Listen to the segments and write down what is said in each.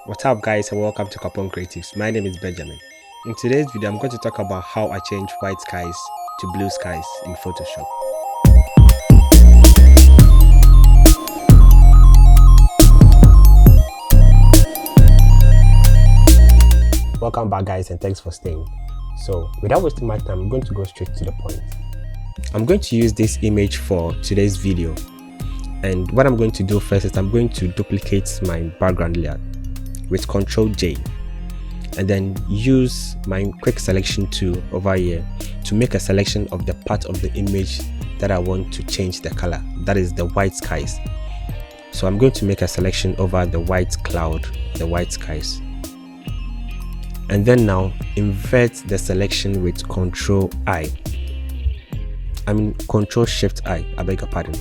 What's up guys, and welcome to Kwapong Kreatives. My name is Benjamin. In today's video, I'm going to talk about how I change white skies to blue skies in Photoshop. Welcome back guys, and thanks for staying. So without wasting my time, I'm going to go straight to the point. I'm going to use this image for today's video, and what I'm going to do first is I'm going to duplicate my background layer with Ctrl J, and then use my quick selection tool over here to make a selection of the part of the image that I want to change the color, that is the white skies. So I'm going to make a selection over the white cloud, the white skies, and then now invert the selection with Ctrl Shift I, I beg your pardon.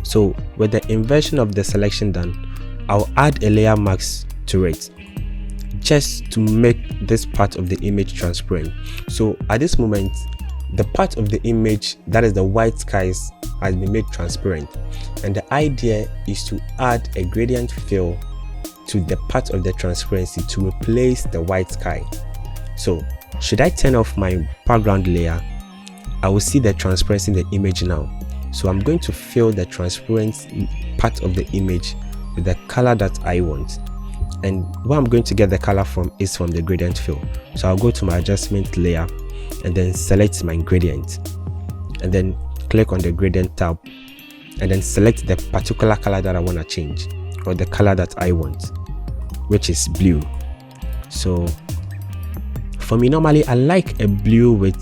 So with the inversion of the selection done, I'll add a layer mask to it just to make this part of the image transparent. So at this moment, the part of the image that is the white skies has been made transparent, and the idea is to add a gradient fill to the part of the transparency to replace the white sky. So should I turn off my background layer, I will see the transparency in the image now. So I'm going to fill the transparent part of the image with the color that I want, and where I'm going to get the color from is from the gradient fill. So I'll go to my adjustment layer and then select my gradient, and then click on the gradient tab, and then select the particular color that I want to change, or the color that I want, which is blue. So for me, normally I like a blue with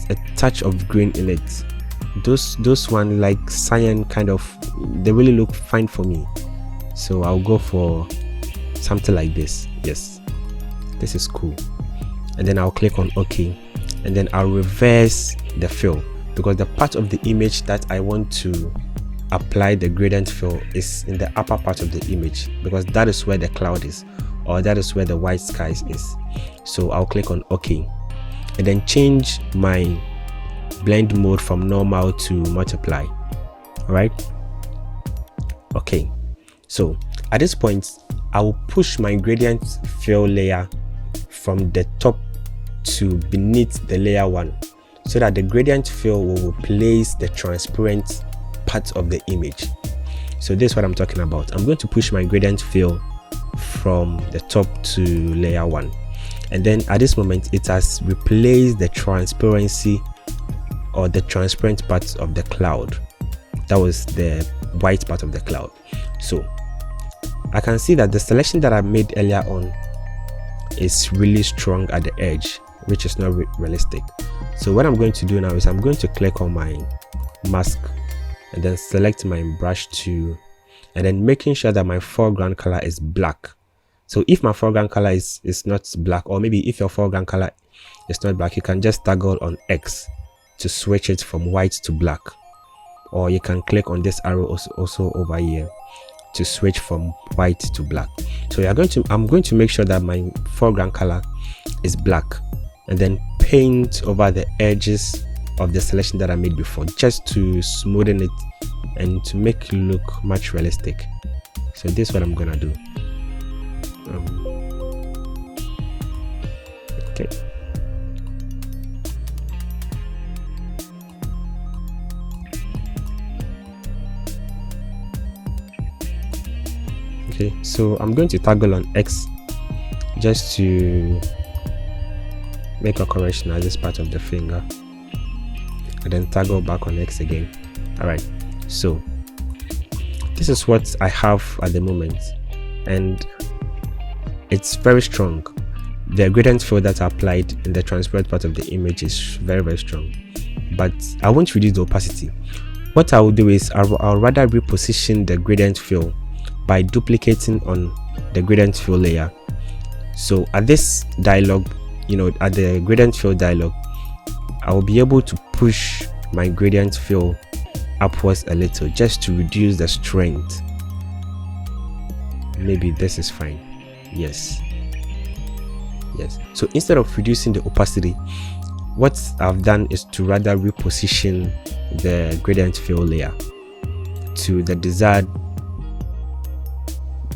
a touch of green in it. Those one like cyan kind of, they really look fine for me. So I'll go for something like this. Yes, this is cool. And then I'll click on OK, and then I'll reverse the fill, because the part of the image that I want to apply the gradient fill is in the upper part of the image, because that is where the cloud is, or that is where the white skies is. So I'll click on OK, and then change my blend mode from normal to multiply. All right, okay. So at this point, I will push my gradient fill layer from the top to beneath the layer 1, so that the gradient fill will replace the transparent part of the image. So this is what I'm talking about. I'm going to push my gradient fill from the top to layer 1, and then at this moment it has replaced the transparency, or the transparent part of the cloud. That was the white part of the cloud. So I can see that the selection that I made earlier on is really strong at the edge, which is not realistic. So what I'm going to do now is I'm going to click on my mask, and then select my brush tool, and then making sure that my foreground color is black. So if my foreground color is not black, or maybe if your foreground color is not black, you can just toggle on X to switch it from white to black, or you can click on this arrow also over here to switch from white to black. So I'm going to make sure that my foreground color is black, and then paint over the edges of the selection that I made before, just to smoothen it and to make it look much realistic. So this is what I'm gonna do. Okay. Okay, so I'm going to toggle on X just to make a correction at this part of the finger, and then toggle back on X again. All right, so this is what I have at the moment, and it's very strong. The gradient fill that I applied in the transparent part of the image is very strong, but I won't reduce the opacity. What I will do is I'll rather reposition the gradient fill by duplicating on the gradient fill layer. So at this dialog, at the gradient fill dialog, I will be able to push my gradient fill upwards a little, just to reduce the strength. Maybe this is fine. Yes. So instead of reducing the opacity, what I've done is to rather reposition the gradient fill layer to the desired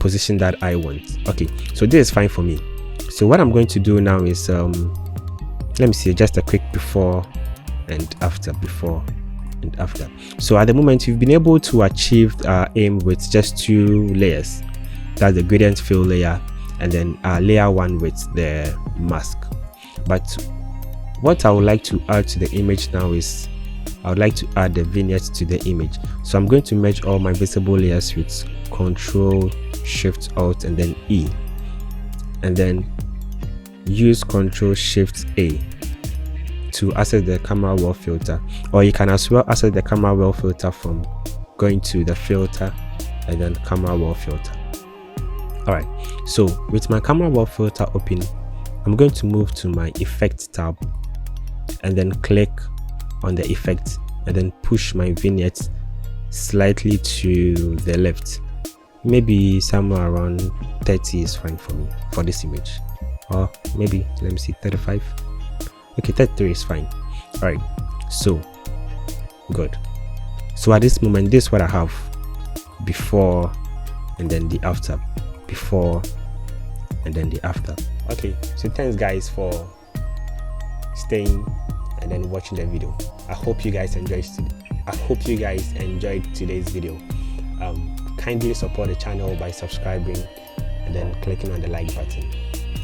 position that I want. Okay, so this is fine for me. So what I'm going to do now is let me see, just a quick before and after, before and after. So at the moment we've been able to achieve our aim with just 2 layers. That's the gradient fill layer and then layer 1 with the mask. But what I would like to add to the image now is I would like to add the vignette to the image. So I'm going to merge all my visible layers with Ctrl Shift Alt and then E, and then use Ctrl Shift A to access the camera raw filter, or you can as well access the camera raw filter from going to the filter and then camera raw filter. All right, so with my camera raw filter open, I'm going to move to my effect tab and then click on the effect and then push my vignette slightly to the left. Maybe somewhere around 30 is fine for me for this image, or maybe let me see, 35. Okay, 33 is fine. All right, so good. So at this moment, this is what I have before and then the after, before and then the after. Okay, so thanks guys for staying and then watching the video. I hope you guys enjoyed today's video. Kindly support the channel by subscribing and then clicking on the like button,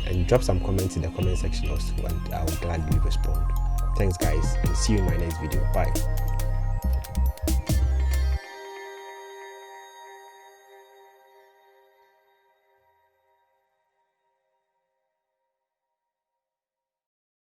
and drop some comments in the comment section also, and I will gladly respond. Thanks guys, and see you in my next video. Bye.